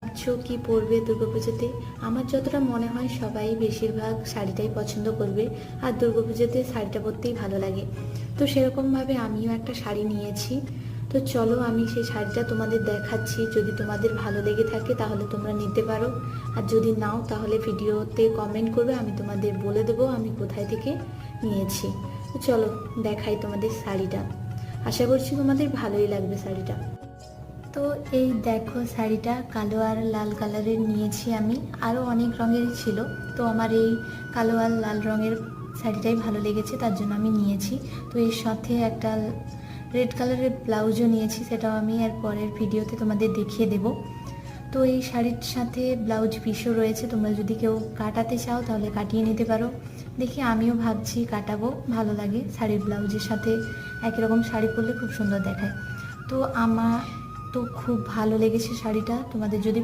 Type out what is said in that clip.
ভাবছো কি পরবে দুর্গাপুজোতে? আমার যতটা মনে হয় সবাই বেশিরভাগ শাড়িটাই পছন্দ করবে, আর দুর্গাপুজোতে শাড়িটা পরতেই ভালো লাগে। তো সেরকমভাবে আমিও একটা শাড়ি নিয়েছি। তো চলো আমি সেই শাড়িটা তোমাদের দেখাচ্ছি, যদি তোমাদের ভালো লেগে থাকে তাহলে তোমরা নিতে পারো, আর যদি নাও তাহলে ভিডিওতে কমেন্ট করবে, আমি তোমাদের বলে দেবো আমি কোথায় থেকে নিয়েছি। তো চলো দেখাই তোমাদের শাড়িটা, আশা করছি তোমাদের ভালোই লাগবে শাড়িটা। তো এই দেখো শাড়িটা কালো আর লাল কালারের নিয়েছি আমি, আরও অনেক রঙেরই ছিল। তো আমার এই কালো আর লাল রঙের শাড়িটাই ভালো লেগেছে, তার জন্য আমি নিয়েছি। তো এর সাথে একটা রেড কালারের ব্লাউজও নিয়েছি, সেটাও আমি এর পরের ভিডিওতে তোমাদের দেখিয়ে দেব। তো এই শাড়ির সাথে ব্লাউজ পিসও রয়েছে, তোমরা যদি কেউ কাটাতে চাও তাহলে কাটিয়ে নিতে পারো। দেখি আমিও ভাবছি কাটাবো, ভালো লাগে শাড়ির ব্লাউজের সাথে একই রকম শাড়ি পরলে খুব সুন্দর দেখায়। তো আমার তো খুব ভালো লেগেছে শাড়িটা, তোমাদের যদি